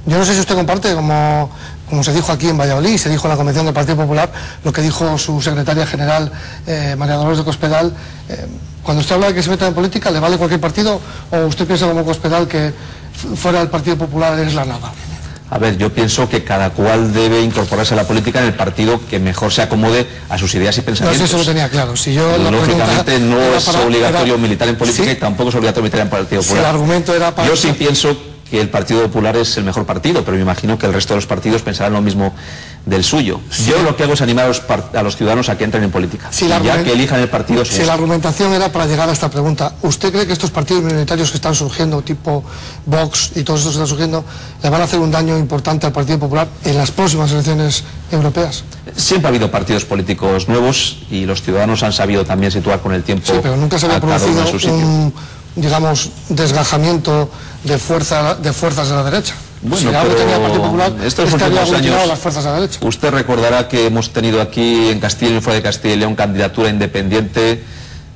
Yo no sé si usted comparte, como se dijo aquí en Valladolid, se dijo en la Convención del Partido Popular, lo que dijo su secretaria general, María Dolores de Cospedal. Cuando usted habla de que se meta en política, ¿le vale cualquier partido? ¿O usted piensa como Cospedal que fuera del Partido Popular es la nada? A ver, yo pienso que cada cual debe incorporarse a la política en el partido que mejor se acomode a sus ideas y pensamientos. No, eso lo tenía claro. Si yo lógicamente no es obligatorio militar en política, ¿sí? Y tampoco es obligatorio militar en Partido Popular. Si el argumento era para... Yo sí pienso que el Partido Popular es el mejor partido, pero me imagino que el resto de los partidos pensarán lo mismo del suyo. Sí. Yo lo que hago es animar a los ciudadanos a que entren en política, ya que elijan el partido. Si la argumentación era para llegar a esta pregunta, ¿usted cree que estos partidos minoritarios que están surgiendo, tipo Vox y todos estos que están surgiendo, le van a hacer un daño importante al Partido Popular en las próximas elecciones europeas? Siempre ha habido partidos políticos nuevos y los ciudadanos han sabido también situar con el tiempo. Sí, pero nunca se había producido un, digamos, desgajamiento de fuerzas de la derecha. Bueno, si algo tenía el Partido Popular, estos es que había aglutinado años, las fuerzas de la derecha. Usted recordará que hemos tenido aquí en Castilla y fuera de Castilla y León candidatura independiente.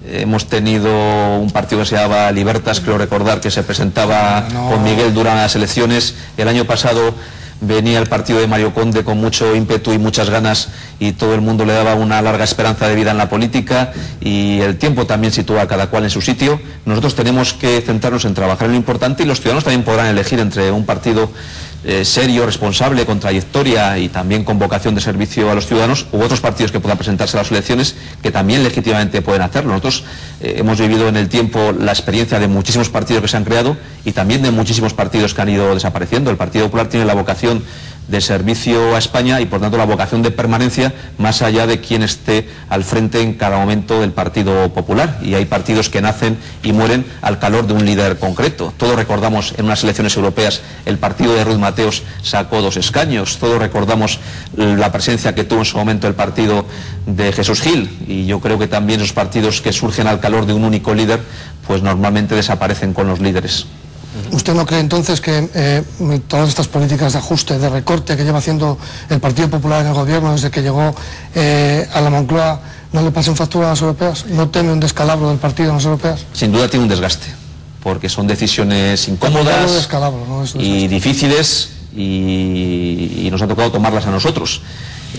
Hemos tenido un partido que se llamaba Libertas, creo recordar, que se presentaba con Miguel Durán a las elecciones. El año pasado venía el partido de Mario Conde con mucho ímpetu y muchas ganas y todo el mundo le daba una larga esperanza de vida en la política y el tiempo también sitúa a cada cual en su sitio. Nosotros tenemos que centrarnos en trabajar en lo importante y los ciudadanos también podrán elegir entre un partido serio, responsable, con trayectoria y también con vocación de servicio a los ciudadanos u otros partidos que puedan presentarse a las elecciones que también legítimamente pueden hacerlo. Nosotros hemos vivido en el tiempo la experiencia de muchísimos partidos que se han creado y también de muchísimos partidos que han ido desapareciendo. El Partido Popular tiene la vocación de servicio a España y por tanto la vocación de permanencia más allá de quien esté al frente en cada momento del Partido Popular, y hay partidos que nacen y mueren al calor de un líder concreto. Todos recordamos en unas elecciones europeas el partido de Ruiz Mateos sacó 2 escaños, todos recordamos la presencia que tuvo en su momento el partido de Jesús Gil, y yo creo que también esos partidos que surgen al calor de un único líder pues normalmente desaparecen con los líderes. ¿Usted no cree entonces que todas estas políticas de ajuste, de recorte que lleva haciendo el Partido Popular en el gobierno desde que llegó a la Moncloa no le pasen factura a las europeas? ¿No teme un descalabro del partido en las europeas? Sin duda tiene un desgaste, porque son decisiones incómodas y difíciles y nos ha tocado tomarlas a nosotros.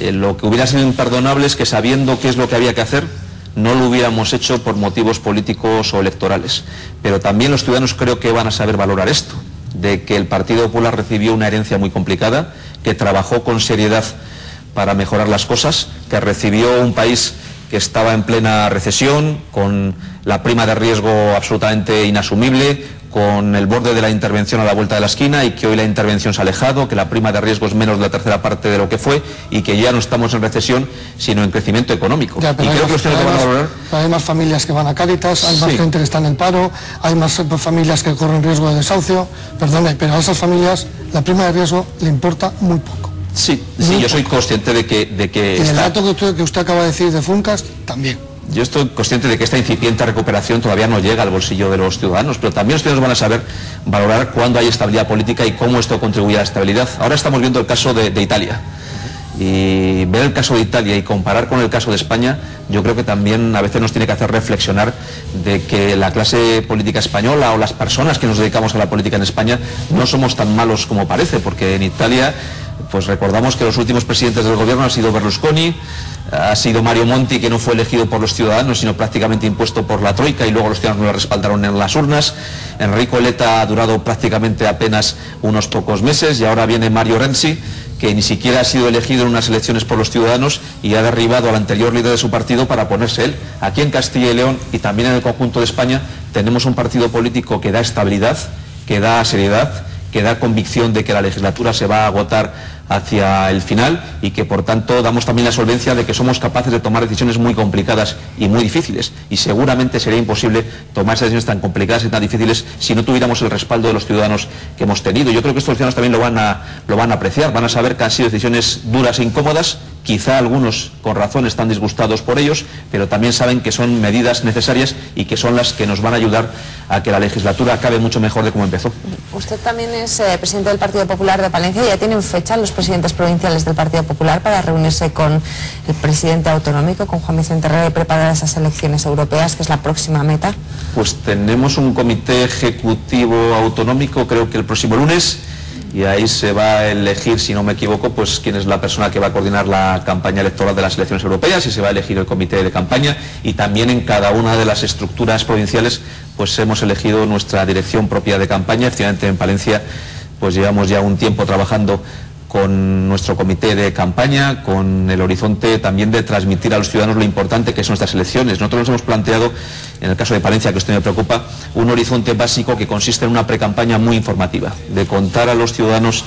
Lo que hubiera sido imperdonable es que sabiendo qué es lo que había que hacer, no lo hubiéramos hecho por motivos políticos o electorales. Pero también los ciudadanos creo que van a saber valorar esto, de que el Partido Popular recibió una herencia muy complicada, que trabajó con seriedad para mejorar las cosas, que recibió un país que estaba en plena recesión, con la prima de riesgo absolutamente inasumible, con el borde de la intervención a la vuelta de la esquina, y que hoy la intervención se ha alejado, que la prima de riesgo es menos de la tercera parte de lo que fue y que ya no estamos en recesión sino en crecimiento económico. Ya, pero y creo que ustedes lo van a valorar. Hay más familias que van a Cáritas, hay más gente que está en el paro, hay más familias que corren riesgo de desahucio. Perdone, pero a esas familias la prima de riesgo le importa muy poco. Sí, yo soy consciente de que y el dato que usted acaba de decir de Funcas también. Yo estoy consciente de que esta incipiente recuperación todavía no llega al bolsillo de los ciudadanos, pero también los ciudadanos van a saber valorar cuándo hay estabilidad política y cómo esto contribuye a la estabilidad. Ahora estamos viendo el caso de Italia, y ver el caso de Italia y comparar con el caso de España, yo creo que también a veces nos tiene que hacer reflexionar de que la clase política española o las personas que nos dedicamos a la política en España no somos tan malos como parece, porque en Italia pues recordamos que los últimos presidentes del gobierno han sido Berlusconi, ha sido Mario Monti, que no fue elegido por los ciudadanos sino prácticamente impuesto por la troika y luego los ciudadanos no le respaldaron en las urnas. Enrico Letta ha durado prácticamente apenas unos pocos meses y ahora viene Mario Renzi, que ni siquiera ha sido elegido en unas elecciones por los ciudadanos y ha derribado al anterior líder de su partido para ponerse él. Aquí en Castilla y León y también en el conjunto de España tenemos un partido político que da estabilidad, que da seriedad, que da convicción de que la legislatura se va a agotar hacia el final y que por tanto damos también la solvencia de que somos capaces de tomar decisiones muy complicadas y muy difíciles, y seguramente sería imposible tomar esas decisiones tan complicadas y tan difíciles si no tuviéramos el respaldo de los ciudadanos que hemos tenido. Yo creo que estos ciudadanos también lo van a apreciar, van a saber que han sido decisiones duras e incómodas, quizá algunos con razón están disgustados por ellos, pero también saben que son medidas necesarias y que son las que nos van a ayudar a que la legislatura acabe mucho mejor de como empezó. Usted también es presidente del Partido Popular de Palencia. ¿Ya tienen fecha los presidentes provinciales del Partido Popular para reunirse con el presidente autonómico, con Juan Vicente Herrera, y preparar esas elecciones europeas, que es la próxima meta? Pues tenemos un comité ejecutivo autonómico, creo que el próximo lunes, y ahí se va a elegir, si no me equivoco, pues quién es la persona que va a coordinar la campaña electoral de las elecciones europeas, y se va a elegir el comité de campaña, y también en cada una de las estructuras provinciales pues hemos elegido nuestra dirección propia de campaña. Efectivamente, en Palencia pues llevamos ya un tiempo trabajando con nuestro comité de campaña, con el horizonte también de transmitir a los ciudadanos lo importante que son estas elecciones. Nosotros nos hemos planteado, en el caso de Palencia, que esto me preocupa, un horizonte básico que consiste en una precampaña muy informativa, de contar a los ciudadanos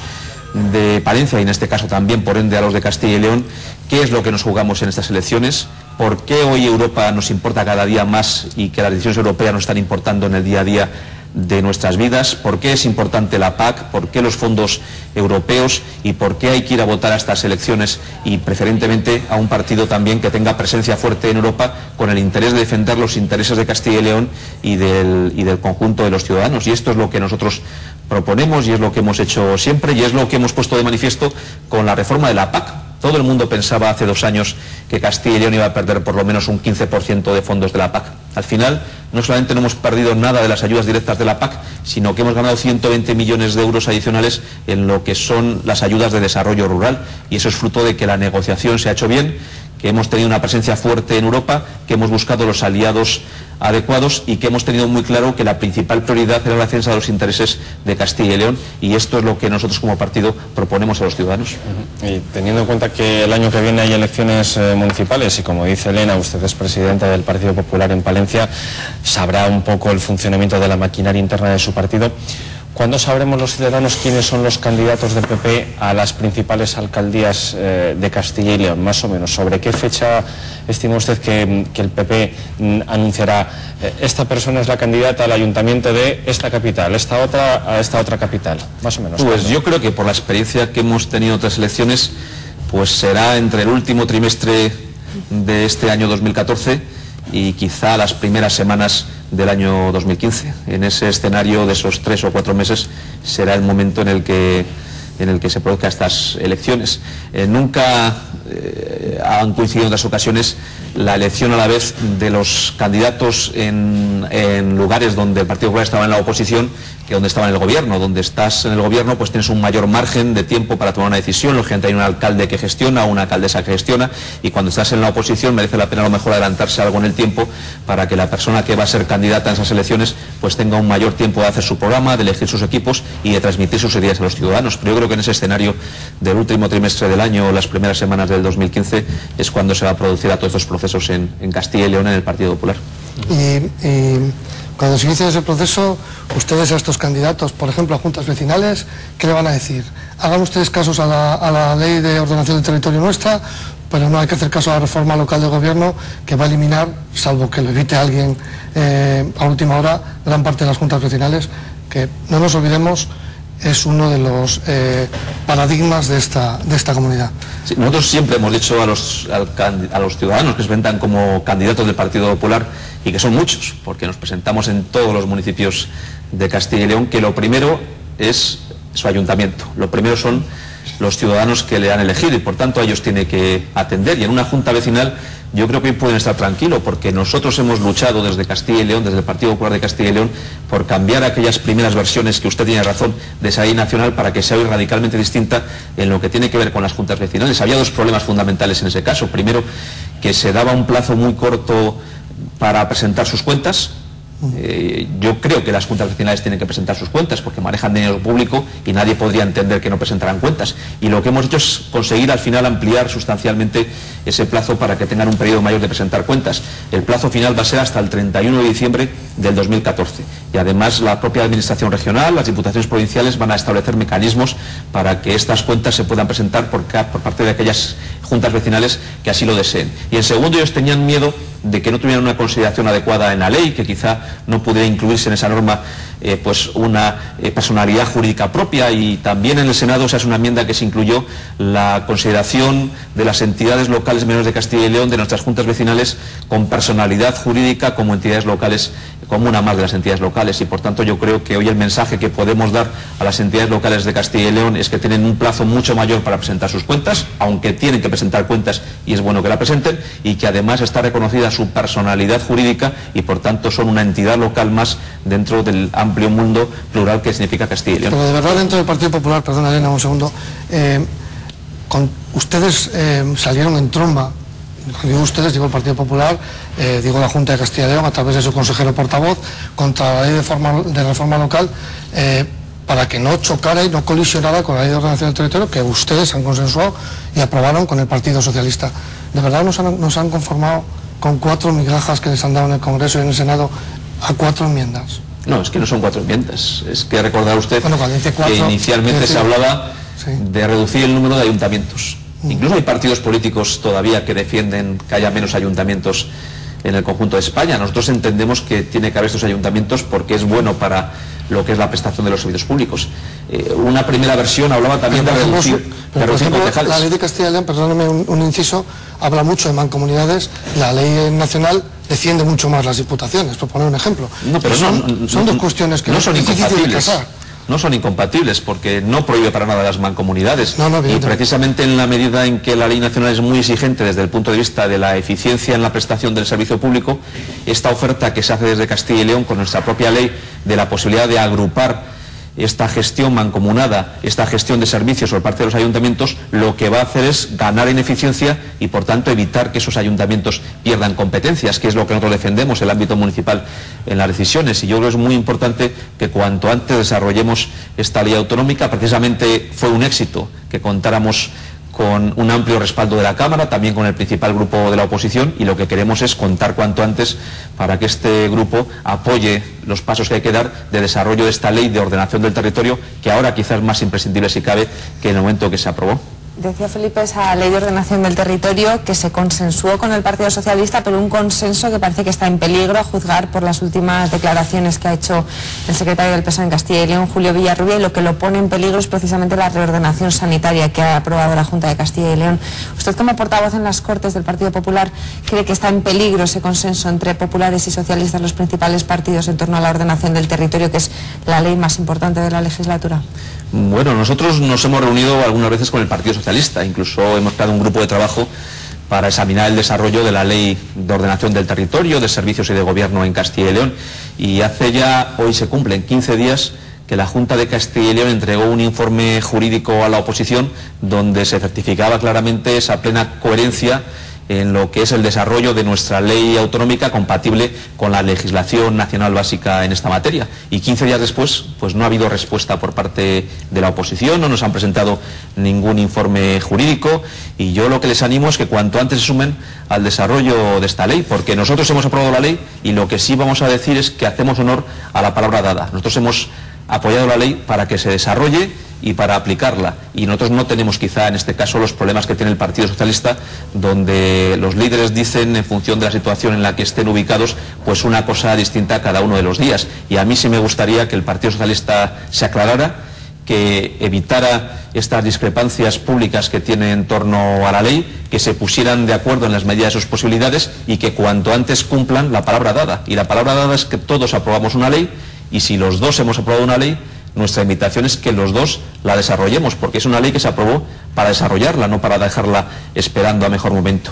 de Palencia, y en este caso también por ende a los de Castilla y León, qué es lo que nos jugamos en estas elecciones, por qué hoy Europa nos importa cada día más y que las decisiones europeas nos están importando en el día a día de nuestras vidas, por qué es importante la PAC, por qué los fondos europeos y por qué hay que ir a votar a estas elecciones, y preferentemente a un partido también que tenga presencia fuerte en Europa, con el interés de defender los intereses de Castilla y León y del conjunto de los ciudadanos. Y esto es lo que nosotros proponemos y es lo que hemos hecho siempre, y es lo que hemos puesto de manifiesto con la reforma de la PAC. Todo el mundo pensaba hace 2 años que Castilla y León iba a perder por lo menos un 15% de fondos de la PAC. Al final, no solamente no hemos perdido nada de las ayudas directas de la PAC, sino que hemos ganado 120 millones de euros adicionales en lo que son las ayudas de desarrollo rural. Y eso es fruto de que la negociación se ha hecho bien, que hemos tenido una presencia fuerte en Europa, que hemos buscado los aliados adecuados y que hemos tenido muy claro que la principal prioridad era la defensa de los intereses de Castilla y León, y esto es lo que nosotros como partido proponemos a los ciudadanos. Y teniendo en cuenta que el año que viene hay elecciones municipales, y como dice Elena, usted es presidenta del Partido Popular en Palencia, sabrá un poco el funcionamiento de la maquinaria interna de su partido. ¿Cuándo sabremos los ciudadanos quiénes son los candidatos del PP a las principales alcaldías de Castilla y León? Más o menos, ¿sobre qué fecha estima usted que el PP anunciará esta persona es la candidata al ayuntamiento de esta capital, esta otra a esta otra capital? Más o menos. Pues yo creo que por la experiencia que hemos tenido en otras elecciones, pues será entre el último trimestre de este año 2014 y quizá las primeras semanas del año 2015. En ese escenario de esos 3 o 4 meses será el momento en el que se produzcan estas elecciones. Nunca han coincidido en otras ocasiones la elección a la vez de los candidatos en lugares donde el Partido Popular estaba en la oposición que donde estaba en el gobierno. Donde estás en el gobierno pues tienes un mayor margen de tiempo para tomar una decisión, lógicamente hay un alcalde que gestiona, una alcaldesa que gestiona, y cuando estás en la oposición merece la pena a lo mejor adelantarse algo en el tiempo para que la persona que va a ser candidata en esas elecciones pues tenga un mayor tiempo de hacer su programa, de elegir sus equipos y de transmitir sus ideas a los ciudadanos. Pero yo creo que en ese escenario del último trimestre del año o las primeras semanas del 2015 es cuando se va a producir a todos estos procesos en Castilla y León en el Partido Popular. Y cuando se inicie ese proceso, ustedes a estos candidatos, por ejemplo a juntas vecinales, ¿qué le van a decir? Hagan ustedes casos a la ley de ordenación del territorio nuestra, pero no hay que hacer caso a la reforma local de gobierno que va a eliminar, salvo que lo evite alguien a última hora, gran parte de las juntas vecinales, que no nos olvidemos es uno de los paradigmas de esta comunidad. Sí, nosotros siempre hemos dicho a los ciudadanos que se presentan como candidatos del Partido Popular, y que son muchos, porque nos presentamos en todos los municipios de Castilla y León, que lo primero es su ayuntamiento, lo primero son los ciudadanos que le han elegido, y por tanto a ellos tiene que atender. Y en una junta vecinal yo creo que pueden estar tranquilos, porque nosotros hemos luchado desde Castilla y León, desde el Partido Popular de Castilla y León, por cambiar aquellas primeras versiones, que usted tiene razón, de esa ley nacional para que sea hoy radicalmente distinta en lo que tiene que ver con las juntas vecinales. Había 2 problemas fundamentales en ese caso. Primero, que se daba un plazo muy corto para presentar sus cuentas, Yo creo que las juntas vecinales tienen que presentar sus cuentas porque manejan dinero público y nadie podría entender que no presentaran cuentas. Y lo que hemos hecho es conseguir al final ampliar sustancialmente ese plazo para que tengan un periodo mayor de presentar cuentas. El plazo final va a ser hasta el 31 de diciembre del 2014. Y además la propia Administración regional, las diputaciones provinciales van a establecer mecanismos para que estas cuentas se puedan presentar por parte de aquellas juntas vecinales que así lo deseen. Y en segundo, ellos tenían miedo de que no tuvieran una consideración adecuada en la ley, que quizá no pudiera incluirse en esa norma pues una personalidad jurídica propia, y también en el Senado se hace una enmienda que se incluyó la consideración de las entidades locales menores de Castilla y León, de nuestras juntas vecinales, con personalidad jurídica como entidades locales, como una más de las entidades locales, y por tanto yo creo que hoy el mensaje que podemos dar a las entidades locales de Castilla y León es que tienen un plazo mucho mayor para presentar sus cuentas, aunque tienen que presentar cuentas y es bueno que la presenten, y que además está reconocida su personalidad jurídica y por tanto son una entidad local más dentro del amplio mundo plural que significa Castilla y León. Pero de verdad dentro del Partido Popular, perdona Elena un segundo, ustedes salieron en tromba. Digo ustedes, digo el Partido Popular, digo la Junta de Castilla y León a través de su consejero portavoz contra la ley de reforma local para que no chocara y no colisionara con la ley de ordenación del territorio que ustedes han consensuado y aprobaron con el Partido Socialista. ¿De verdad nos han conformado con 4 migajas que les han dado en el Congreso y en el Senado a 4 enmiendas? No, es que no son 4 enmiendas. Es que recordar usted cuando dice 4, que inicialmente se hablaba sí, de reducir el número de ayuntamientos. Incluso hay partidos políticos todavía que defienden que haya menos ayuntamientos en el conjunto de España. Nosotros entendemos que tiene que haber estos ayuntamientos porque es bueno para lo que es la prestación de los servicios públicos. Una primera versión hablaba también de reducir concejales. La ley de Castilla y León, perdóneme un inciso, habla mucho de mancomunidades. La ley nacional defiende mucho más las diputaciones, por poner un ejemplo. No, pero son dos cuestiones que no son incompatibles. Casar. No son incompatibles porque no prohíbe para nada las mancomunidades, y precisamente en la medida en que la ley nacional es muy exigente desde el punto de vista de la eficiencia en la prestación del servicio público, esta oferta que se hace desde Castilla y León con nuestra propia ley de la posibilidad de agrupar esta gestión mancomunada, esta gestión de servicios por parte de los ayuntamientos, lo que va a hacer es ganar en eficiencia y por tanto evitar que esos ayuntamientos pierdan competencias, que es lo que nosotros defendemos, el ámbito municipal en las decisiones. Y yo creo que es muy importante que cuanto antes desarrollemos esta ley autonómica. Precisamente fue un éxito que contáramos con un amplio respaldo de la Cámara, también con el principal grupo de la oposición, y lo que queremos es contar cuanto antes para que este grupo apoye los pasos que hay que dar de desarrollo de esta ley de ordenación del territorio, que ahora quizás es más imprescindible si cabe que en el momento que se aprobó. Decía Felipe, esa ley de ordenación del territorio que se consensuó con el Partido Socialista, pero un consenso que parece que está en peligro a juzgar por las últimas declaraciones que ha hecho el secretario del PSOE en Castilla y León, Julio Villarrubia, y lo que lo pone en peligro es precisamente la reordenación sanitaria que ha aprobado la Junta de Castilla y León. Usted, como portavoz en las Cortes del Partido Popular, ¿cree que está en peligro ese consenso entre populares y socialistas, los principales partidos, en torno a la ordenación del territorio, que es la ley más importante de la legislatura? Bueno, nosotros nos hemos reunido algunas veces con el Partido Socialista, incluso hemos creado un grupo de trabajo para examinar el desarrollo de la ley de ordenación del territorio, de servicios y de gobierno en Castilla y León, y hace ya, hoy se cumplen 15 días que la Junta de Castilla y León entregó un informe jurídico a la oposición donde se certificaba claramente esa plena coherencia en lo que es el desarrollo de nuestra ley autonómica compatible con la legislación nacional básica en esta materia. Y 15 días después, pues no ha habido respuesta por parte de la oposición, no nos han presentado ningún informe jurídico, y yo lo que les animo es que cuanto antes se sumen al desarrollo de esta ley, porque nosotros hemos aprobado la ley y lo que sí vamos a decir es que hacemos honor a la palabra dada. Nosotros hemos apoyado la ley para que se desarrolle y para aplicarla, y nosotros no tenemos quizá en este caso los problemas que tiene el Partido Socialista, donde los líderes dicen en función de la situación en la que estén ubicados pues una cosa distinta cada uno de los días, y a mí sí me gustaría que el Partido Socialista se aclarara, que evitara estas discrepancias públicas que tiene en torno a la ley, que se pusieran de acuerdo en las medidas de sus posibilidades y que cuanto antes cumplan la palabra dada, y la palabra dada es que todos aprobamos una ley, y si los dos hemos aprobado una ley, nuestra invitación es que los dos la desarrollemos, porque es una ley que se aprobó para desarrollarla, no para dejarla esperando a mejor momento.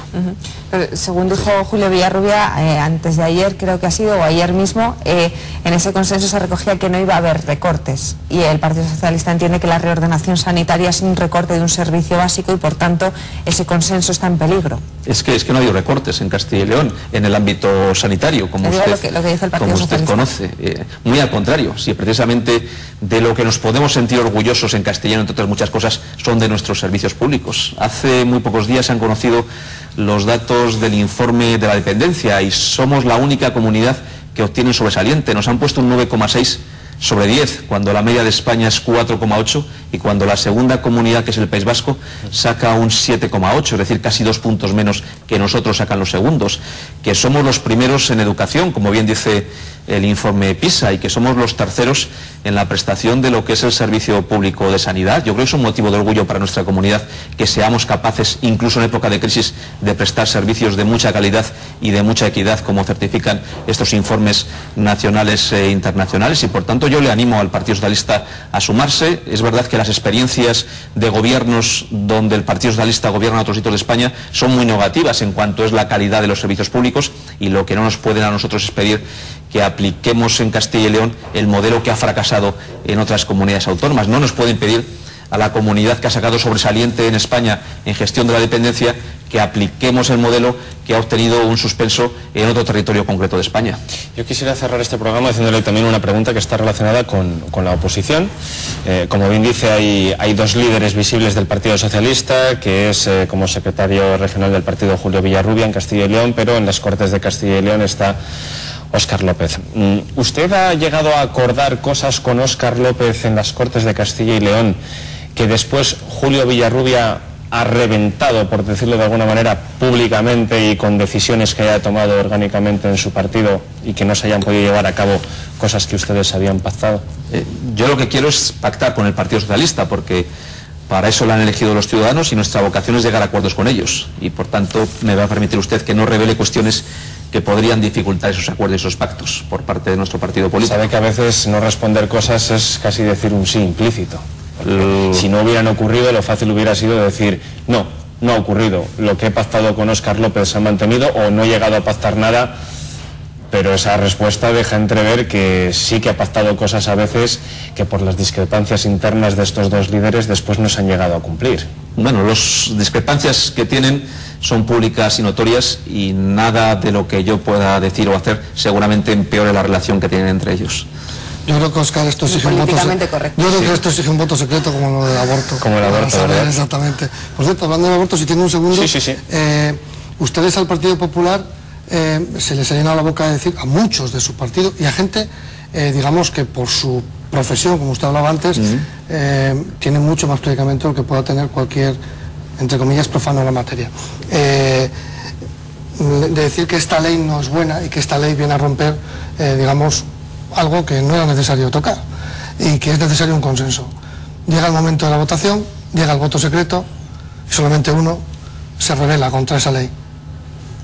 Pero, según dijo Julio Villarrubia, antes de ayer, creo que ha sido, o ayer mismo, en ese consenso se recogía que no iba a haber recortes, y el Partido Socialista entiende que la reordenación sanitaria es un recorte de un servicio básico y por tanto ese consenso está en peligro. Es que no ha habido recortes en Castilla y León en el ámbito sanitario, como usted, lo que dice el Partido Socialista. Conoce. Muy al contrario, si precisamente de lo que nos podemos sentir orgullosos en Castilla y León, entre otras muchas cosas, son de nuestros servicios públicos. Hace muy pocos días se han conocido los datos del informe de la dependencia y somos la única comunidad que obtiene un sobresaliente. Nos han puesto un 9,6 sobre 10, cuando la media de España es 4,8 y cuando la segunda comunidad, que es el País Vasco, saca un 7,8, es decir, casi 2 puntos menos que nosotros sacan los segundos, que somos los primeros en educación, como bien dice el informe PISA, y que somos los terceros en la prestación de lo que es el servicio público de sanidad. Yo creo que es un motivo de orgullo para nuestra comunidad que seamos capaces, incluso en época de crisis, de prestar servicios de mucha calidad y de mucha equidad, como certifican estos informes nacionales e internacionales, y por tanto yo le animo al Partido Socialista a sumarse. Es verdad que las experiencias de gobiernos donde el Partido Socialista gobierna en otros sitios de España son muy negativas en cuanto es la calidad de los servicios públicos, y lo que no nos pueden a nosotros es pedir que apliquemos en Castilla y León el modelo que ha fracasado en otras comunidades autónomas. No nos pueden pedir a la comunidad que ha sacado sobresaliente en España en gestión de la dependencia que apliquemos el modelo que ha obtenido un suspenso en otro territorio concreto de España. Yo quisiera cerrar este programa haciéndole también una pregunta que está relacionada con la oposición. Como bien dice, hay dos líderes visibles del Partido Socialista, que es como secretario regional del partido Julio Villarrubia en Castilla y León, pero en las Cortes de Castilla y León está Óscar López. ¿Usted ha llegado a acordar cosas con Óscar López en las Cortes de Castilla y León que después Julio Villarrubia ha reventado, por decirlo de alguna manera, públicamente y con decisiones que haya tomado orgánicamente en su partido y que no se hayan podido llevar a cabo cosas que ustedes habían pactado? Yo lo que quiero es pactar con el Partido Socialista, porque para eso lo han elegido los ciudadanos y nuestra vocación es llegar a acuerdos con ellos, y por tanto me va a permitir usted que no revele cuestiones que podrían dificultar esos acuerdos y esos pactos por parte de nuestro partido político. Sabe que a veces no responder cosas es casi decir un sí implícito. Si no hubieran ocurrido, lo fácil hubiera sido decir no, no ha ocurrido. Lo que he pactado con Óscar López se ha mantenido, o no he llegado a pactar nada, pero esa respuesta deja entrever que sí que ha pactado cosas a veces que por las discrepancias internas de estos dos líderes después no se han llegado a cumplir. Bueno, las discrepancias que tienen son públicas y notorias, y nada de lo que yo pueda decir o hacer seguramente empeore la relación que tienen entre ellos. Yo creo que, Óscar, esto exige un voto secreto. Yo creo que esto exige un voto secreto, como lo del aborto. Como el aborto, ¿verdad? Exactamente. Por cierto, hablando del aborto, si tiene un segundo, sí. Ustedes al Partido Popular se les ha llenado la boca de decir a muchos de su partido y a gente, digamos, que por su profesión, como usted hablaba antes, tiene mucho más predicamento del que pueda tener cualquier, entre comillas, profano en la materia. De decir que esta ley no es buena y que esta ley viene a romper, digamos, algo que no era necesario tocar y que es necesario un consenso. Llega el momento de la votación, llega el voto secreto y solamente uno se rebela contra esa ley.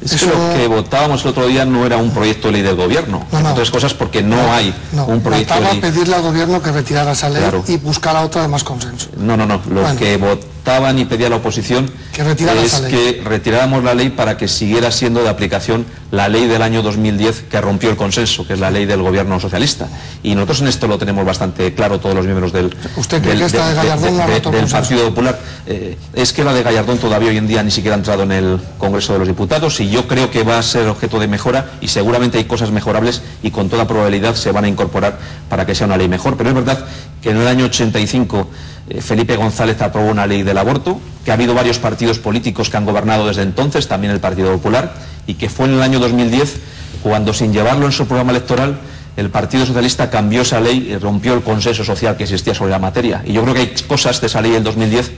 Es que lo que votábamos el otro día no era un proyecto de ley del gobierno, entre otras cosas porque no hay un proyecto de ley. Pedirle al gobierno que retirara esa ley, claro, y buscara otra de más consenso. No, lo que votaban y pedía la oposición es que retiráramos la ley para que siguiera siendo de aplicación la ley del año 2010 que rompió el consenso, que es la ley del gobierno socialista. Y nosotros en esto lo tenemos bastante claro, todos los miembros del Partido Popular. Es que la de Gallardón todavía hoy en día ni siquiera ha entrado en el Congreso de los Diputados, y yo creo que va a ser objeto de mejora, y seguramente hay cosas mejorables y con toda probabilidad se van a incorporar para que sea una ley mejor. Pero es verdad que en el año 85 Felipe González aprobó una ley del aborto, que ha habido varios partidos políticos que han gobernado desde entonces, también el Partido Popular, y que fue en el año 2010 cuando, sin llevarlo en su programa electoral, el Partido Socialista cambió esa ley y rompió el consenso social que existía sobre la materia. Y yo creo que hay cosas de esa ley del 2010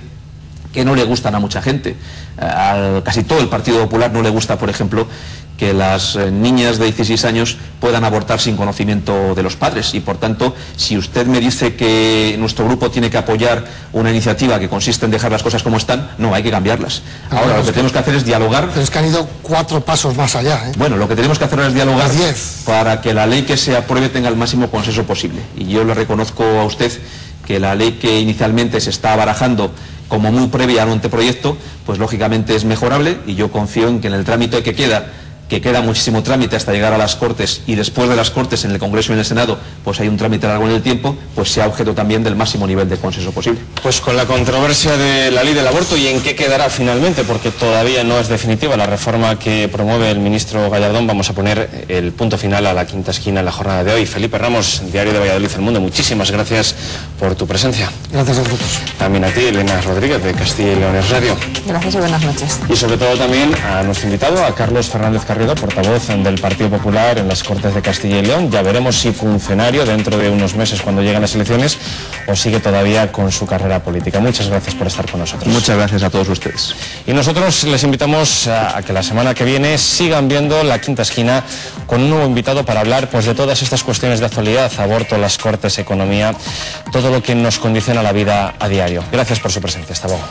que no le gustan a mucha gente. A casi todo el Partido Popular no le gusta, por ejemplo, que las niñas de 16 años puedan abortar sin conocimiento de los padres, y por tanto, si usted me dice que nuestro grupo tiene que apoyar una iniciativa que consiste en dejar las cosas como están, no, hay que cambiarlas. Ahora lo que tenemos que hacer es dialogar. Pero es que han ido 4 pasos más allá, ¿eh? Bueno, lo que tenemos que hacer es dialogar para que la ley que se apruebe tenga el máximo consenso posible, y yo le reconozco a usted que la ley que inicialmente se está barajando como muy previa al anteproyecto, pues lógicamente es mejorable, y yo confío en que en el trámite que queda muchísimo trámite hasta llegar a las Cortes, y después de las Cortes en el Congreso y en el Senado pues hay un trámite largo en el tiempo, pues sea objeto también del máximo nivel de consenso posible. Pues con la controversia de la ley del aborto y en qué quedará finalmente, porque todavía no es definitiva la reforma que promueve el ministro Gallardón, vamos a poner el punto final a la quinta esquina en la jornada de hoy. Felipe Ramos, Diario de Valladolid, El Mundo, muchísimas gracias por tu presencia. Gracias a vosotros. También a ti, Elena Rodríguez, de Castilla y León Radio. Gracias y buenas noches. Y sobre todo también a nuestro invitado, a Carlos Fernández Carriedo, portavoz del Partido Popular en las Cortes de Castilla y León. Ya veremos si funcionario dentro de unos meses cuando lleguen las elecciones o sigue todavía con su carrera política. Muchas gracias por estar con nosotros. Muchas gracias a todos ustedes. Y nosotros les invitamos a que la semana que viene sigan viendo La Quinta Esquina con un nuevo invitado para hablar pues de todas estas cuestiones de actualidad, aborto, las Cortes, economía, todo lo que nos condiciona la vida a diario. Gracias por su presencia. Hasta luego.